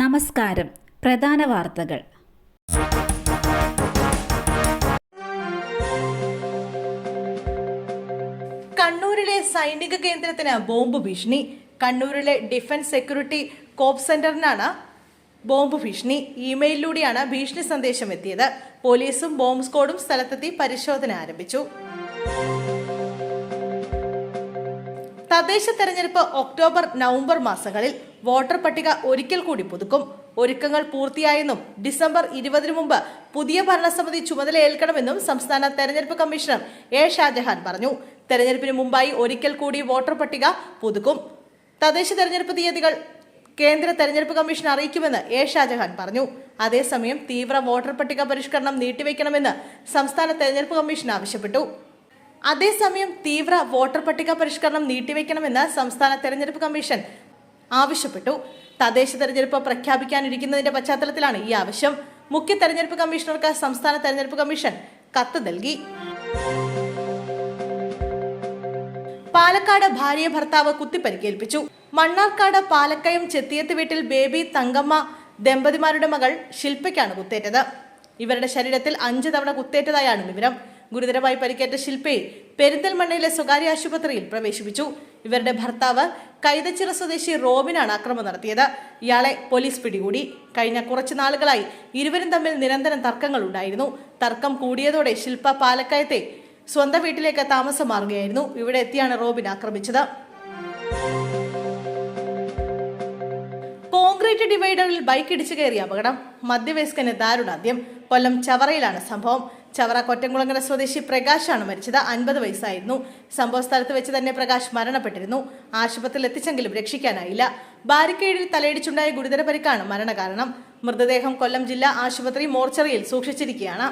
നമസ്കാരം. പ്രധാന വാർത്തകൾ. കണ്ണൂരിലെ സൈനിക കേന്ദ്രത്തിന് ബോംബ് ഭീഷണി. കണ്ണൂരിലെ ഡിഫൻസ് സെക്യൂരിറ്റി കോപ്പ് സെന്ററിനാണ് ബോംബ് ഭീഷണി. ഇമെയിലിലൂടെയാണ് ഭീഷണി സന്ദേശം എത്തിയത്. പോലീസും ബോംബ് സ്ക്വാഡും സ്ഥലത്തെത്തി പരിശോധന ആരംഭിച്ചു. തദ്ദേശ തെരഞ്ഞെടുപ്പ് ഒക്ടോബർ നവംബർ മാസങ്ങളിൽ വോട്ടർ പട്ടിക ഒരിക്കൽ കൂടി പുതുക്കും. ഒരുക്കങ്ങൾ പൂർത്തിയായെന്നും ഡിസംബർ 20 മുമ്പ് പുതിയ ഭരണസമിതി ചുമതലയേൽക്കണമെന്നും സംസ്ഥാന തെരഞ്ഞെടുപ്പ് കമ്മീഷണർ എ ഷാജഹാൻ പറഞ്ഞു. തെരഞ്ഞെടുപ്പിന് മുമ്പായി ഒരിക്കൽ കൂടി വോട്ടർ പട്ടിക പുതുക്കും. തദ്ദേശ തെരഞ്ഞെടുപ്പ് തീയതികൾ കേന്ദ്ര തെരഞ്ഞെടുപ്പ് കമ്മീഷൻ അറിയിക്കുമെന്ന് എ ഷാജഹാൻ പറഞ്ഞു. അതേസമയം തീവ്ര വോട്ടർ പട്ടിക പരിഷ്കരണം നീട്ടിവെക്കണമെന്ന് സംസ്ഥാന തെരഞ്ഞെടുപ്പ് കമ്മീഷൻ ആവശ്യപ്പെട്ടു. സംസ്ഥാന തെരഞ്ഞെടുപ്പ് കമ്മീഷൻ ആവശ്യപ്പെട്ടു. തദ്ദേശ തെരഞ്ഞെടുപ്പ് പ്രഖ്യാപിക്കാനിരിക്കുന്നതിന്റെ പശ്ചാത്തലത്തിലാണ് ഈ ആവശ്യം. മുഖ്യ തെരഞ്ഞെടുപ്പ് കമ്മീഷണർക്ക് സംസ്ഥാന തെരഞ്ഞെടുപ്പ് കമ്മീഷൻ കത്ത് നൽകി. പാലക്കാട് ഭാര്യയെ ഭർത്താവ് കുത്തിപ്പരിക്കേൽപ്പിച്ചു. മണ്ണാർക്കാട് പാലക്കയം ചെത്തിയത്ത് വീട്ടിൽ ബേബി തങ്കമ്മ ദമ്പതിമാരുടെ മകൾ ശില്പയ്ക്കാണ് കുത്തേറ്റത്. ഇവരുടെ ശരീരത്തിൽ 5 തവണ കുത്തേറ്റതായാണ് വിവരം. ഗുരുതരമായി പരിക്കേറ്റ ശില്പയെ പെരിന്തൽമണ്ണയിലെ സ്വകാര്യ ആശുപത്രിയിൽ പ്രവേശിപ്പിച്ചു. ഇവരുടെ ഭർത്താവ് കൈതച്ചിറ സ്വദേശി റോബിനാണ് ആക്രമണം നടത്തിയത്. ഇയാളെ പോലീസ് പിടികൂടി. കഴിഞ്ഞ കുറച്ചു നാളുകളായി ഇരുവരും തമ്മിൽ നിരന്തരം തർക്കങ്ങൾ ഉണ്ടായിരുന്നു. തർക്കം കൂടിയതോടെ ശില്പ പാലക്കയത്തെ സ്വന്തം വീട്ടിലേക്ക് താമസം മാറുകയായിരുന്നു. ഇവിടെ എത്തിയാണ് റോബിൻ ആക്രമിച്ചത്. കോൺക്രീറ്റ് ഡിവൈഡറിൽ ബൈക്ക് ഇടിച്ചു കയറിയ അപകടം. മധ്യവയസ്കന് ദാരുണാന്ത്യം. കൊല്ലം ചവറയിലാണ് സംഭവം. ചവറ കൊറ്റംകുളങ്ങര സ്വദേശി പ്രകാശാണ് മരിച്ചത്. 50 വയസ്സായിരുന്നു. സംഭവ സ്ഥലത്ത് വെച്ച് തന്നെ പ്രകാശ് മരണപ്പെട്ടിരുന്നു. ആശുപത്രിയിൽ എത്തിച്ചെങ്കിലും രക്ഷിക്കാനായില്ല. ബാരിക്കേഡിൽ തലയിടിച്ചുണ്ടായ ഗുരുതര പരിക്കാണ് മരണകാരണം. മൃതദേഹം കൊല്ലം ജില്ലാ ആശുപത്രി മോർച്ചറിയിൽ സൂക്ഷിച്ചിരിക്കുകയാണ്.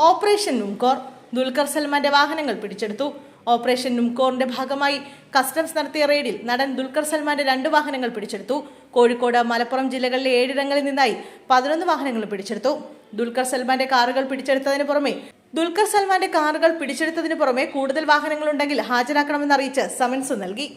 ഓപ്പറേഷൻ നുംകോർ. ദുൽഖർ സൽമാന്റെ വാഹനങ്ങൾ പിടിച്ചെടുത്തു. ഓപ്പറേഷൻ നുംകോറിന്റെ ഭാഗമായി കസ്റ്റംസ് നടത്തിയ റെയ്ഡിൽ നടൻ ദുൽഖർ സൽമാന്റെ 2 വാഹനങ്ങൾ പിടിച്ചെടുത്തു. കോഴിക്കോട്, മലപ്പുറം ജില്ലകളിലെ 7 ഇടങ്ങളിൽ നിന്നായി 11 വാഹനങ്ങൾ പിടിച്ചെടുത്തു. ദുൽഖർ സൽമാന്റെ കാറുകൾ പിടിച്ചെടുത്തതിന് പുറമെ കൂടുതൽ വാഹനങ്ങളുണ്ടെങ്കിൽ ഹാജരാക്കണമെന്നറിയിച്ച് സമൻസ് നൽകി.